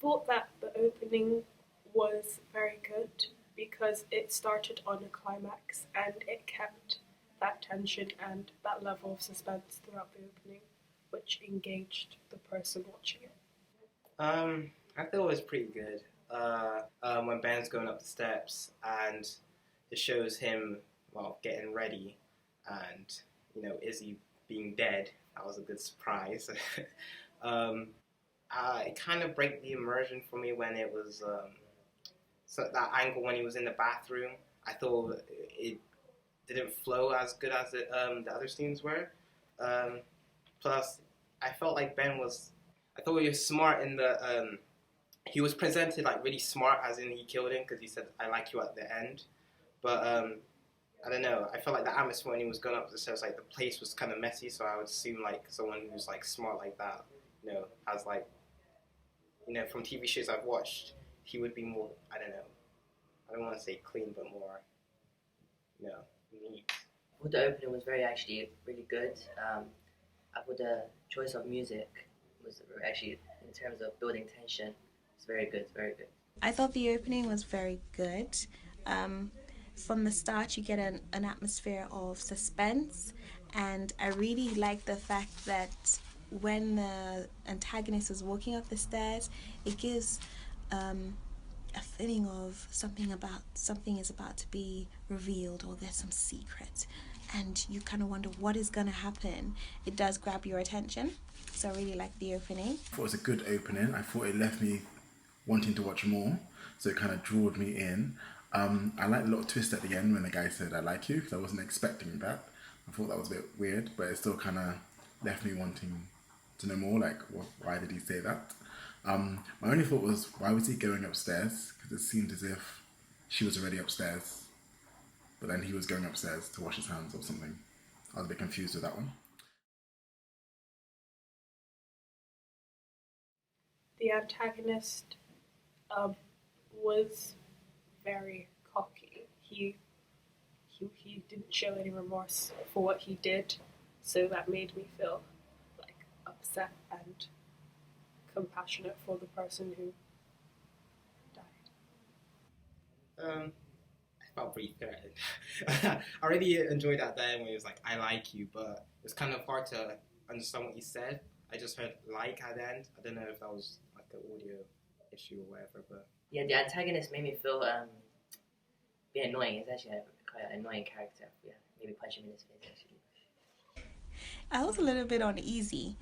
thought that the opening was very good because it started on a climax and it kept that tension and that level of suspense throughout the opening, which engaged the person watching it. I thought it was pretty good. When Ben's going up the steps and it shows him, well, getting ready and, Izzy being dead. That was a good surprise. It kind of broke the immersion for me when it was, so that angle when he was in the bathroom. I thought it didn't flow as good as the other scenes were. Plus, I felt like I thought he was smart in he was presented like really smart as in he killed him because he said, I like you at the end. But I don't know, I felt like the atmosphere when he was going up the stairs, like the place was kind of messy, so I would assume like someone who's like smart like that, has like, from TV shows I've watched, he would be more, I don't know, I don't want to say clean, but more, neat. I thought the opening was actually really good. I thought the choice of music was actually, in terms of building tension, it's very good, very good. I thought the opening was very good. From the start, you get an atmosphere of suspense, and I really like the fact that when the antagonist is walking up the stairs, it gives a feeling of something is about to be revealed, or there's some secret, and you kind of wonder what is going to happen. It does grab your attention, so I really like the opening. I thought it was a good opening. I thought it left me wanting to watch more, so it kind of drew me in. I liked the little twist at the end when the guy said, I like you, because I wasn't expecting that. I thought that was a bit weird, but it still kind of left me wanting to know more, like, why did he say that? My only thought was, why was he going upstairs? Because it seemed as if she was already upstairs, but then he was going upstairs to wash his hands or something. I was a bit confused with that one. The antagonist was very cocky. He didn't show any remorse for what he did, so that made me feel like upset and compassionate for the person who died. I felt pretty threatened. I really enjoyed that then when he was like, I like you, but it's kind of hard to understand what he said. I just heard like at the end. I don't know if that was like an audio issue or whatever, but yeah, the antagonist made me feel a bit annoying. It's actually quite an annoying character. Yeah, maybe punch him in his face actually. I was a little bit uneasy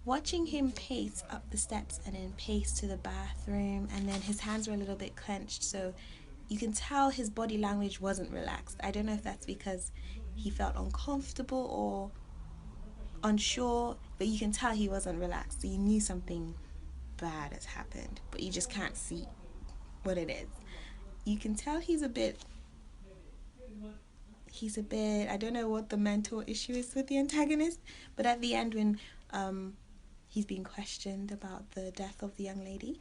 watching him pace up the steps and then pace to the bathroom, and then his hands were a little bit clenched, so you can tell his body language wasn't relaxed. I don't know if that's because he felt uncomfortable or unsure, but you can tell he wasn't relaxed, so you knew something bad has happened, but you just can't see what it is. You can tell he's a bit, I don't know what the mental issue is with the antagonist, but at the end when he's being questioned about the death of the young lady,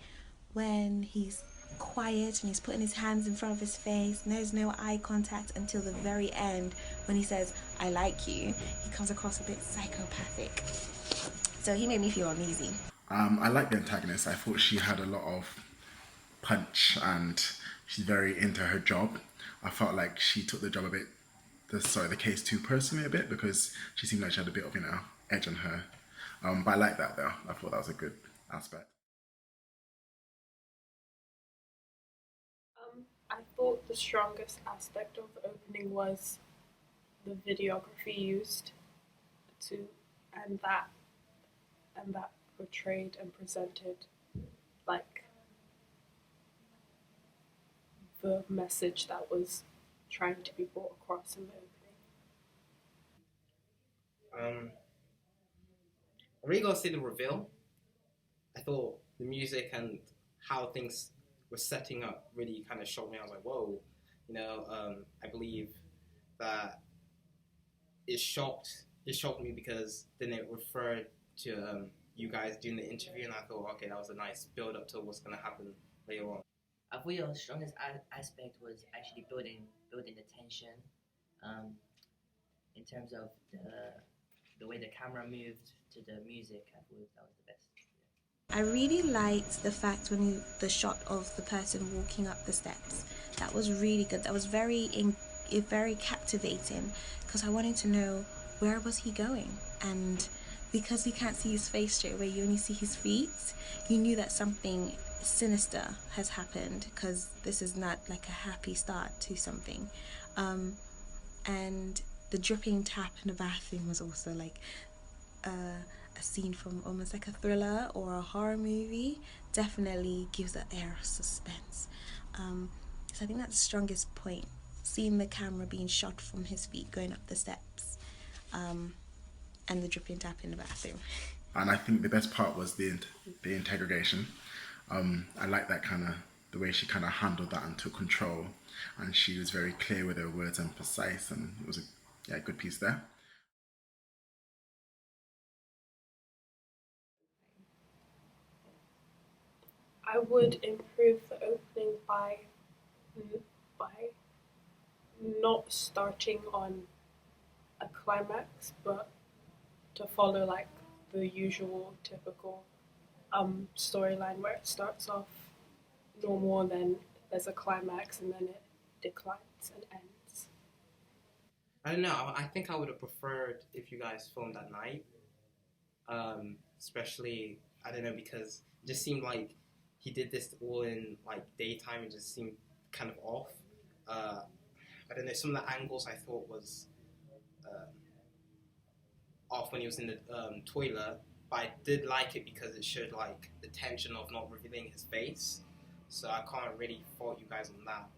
when he's quiet and he's putting his hands in front of his face and there's no eye contact until the very end when he says, I like you, he comes across a bit psychopathic. So he made me feel uneasy. I like the antagonist. I thought she had a lot of punch and she's very into her job. I felt like she took the job the case too personally a bit, because she seemed like she had a bit of, edge on her. But I like that though. I thought that was a good aspect. I thought the strongest aspect of the opening was the videography used and that portrayed and presented like the message that was trying to be brought across in the opening. I really gotta say the reveal. I thought the music and how things were setting up really kind of shocked me. I was like, whoa, I believe that it shocked me because then it referred to you guys doing the interview, and I thought, okay, that was a nice build up to what's gonna happen later on. I thought your strongest aspect was actually building the tension, in terms of the way the camera moved to the music. I thought that was the best. I really liked the fact when the shot of the person walking up the steps. That was really good. That was very captivating, because I wanted to know where was he going, and because you can't see his face straight away, you only see his feet. You knew that something sinister has happened, because this is not like a happy start to something. And the dripping tap in the bathroom was also like a scene from almost like a thriller or a horror movie. Definitely gives an air of suspense. So I think that's the strongest point, seeing the camera being shot from his feet going up the steps, and the dripping tap in the bathroom. And I think the best part was the interrogation. I like that kind of the way she kind of handled that and took control, and she was very clear with her words and precise, and it was a good piece there. I would improve the opening by not starting on a climax, but to follow like the usual typical storyline where it starts off normal and then there's a climax and then it declines and ends. I don't know. I think I would have preferred if you guys filmed at night. Especially, I don't know, because it just seemed like he did this all in like daytime. It just seemed kind of off. I don't know. Some of the angles I thought was off when he was in the toilet, but I did like it because it showed like the tension of not revealing his face. So I can't really fault you guys on that.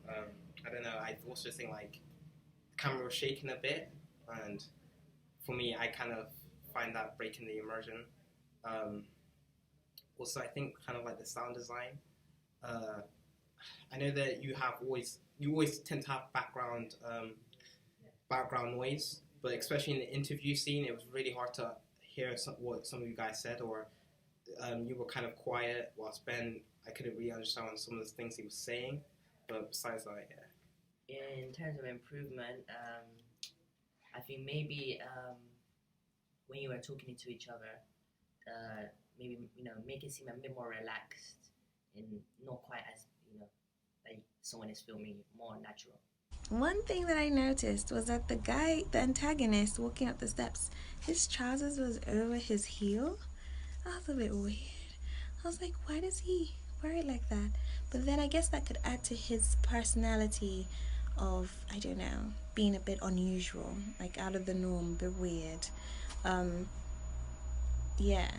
I don't know. I also think like the camera was shaking a bit, and for me, I kind of find that breaking the immersion. Also, I think kind of like the sound design. I know that you always tend to have background noise, but especially in the interview scene, it was really hard to hear what some of you guys said, or you were kind of quiet, whilst Ben, I couldn't really understand some of the things he was saying. But besides that, yeah. In terms of improvement, I think maybe when you were talking to each other, maybe make it seem a bit more relaxed and not quite as like someone is filming, more natural. One thing that I noticed was that the antagonist walking up the steps, his trousers was over his heel. That was a bit weird. I was like, why does he wear it like that? But then I guess that could add to his personality of, I don't know, being a bit unusual, like out of the norm, a bit weird. Yeah.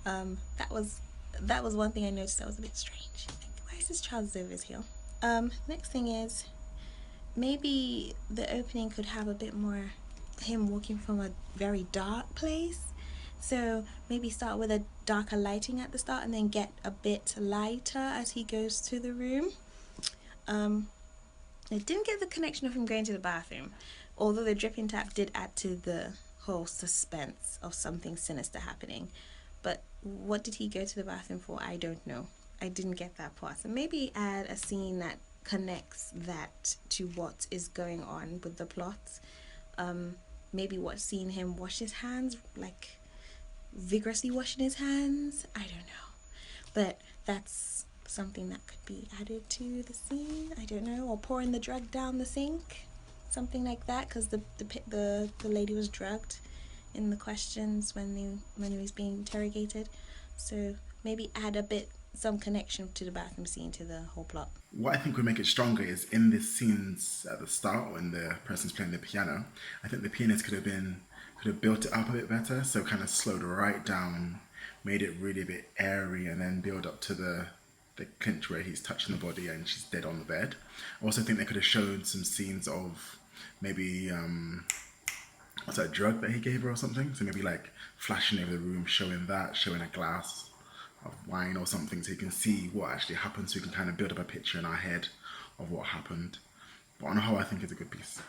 That was one thing I noticed that was a bit strange. Like, why is his trousers over his heel? Next thing is, maybe the opening could have a bit more him walking from a very dark place. So maybe start with a darker lighting at the start and then get a bit lighter as he goes to the room. I didn't get the connection of him going to the bathroom, although the dripping tap did add to the whole suspense of something sinister happening. But what did he go to the bathroom for? I don't know. I didn't get that part. So maybe add a scene that connects that to what is going on with the plot. Maybe seeing him wash his hands, like vigorously washing his hands. I don't know, but that's something that could be added to the scene. I don't know, or pouring the drug down the sink, something like that, because the lady was drugged in the questions when he was being interrogated. So maybe add some connection to the bathroom scene to the whole plot. What I think would make it stronger is in the scenes at the start when the person's playing the piano. I think the pianist could have built it up a bit better, so kind of slowed right down, made it really a bit airy, and then build up to the clinch where he's touching the body and she's dead on the bed. I also think they could have shown some scenes of maybe what's that drug that he gave her or something. So maybe like flashing over the room, showing a glass of wine or something, so you can see what actually happened, so you can kind of build up a picture in our head of what happened. But on the whole, I think it's a good piece.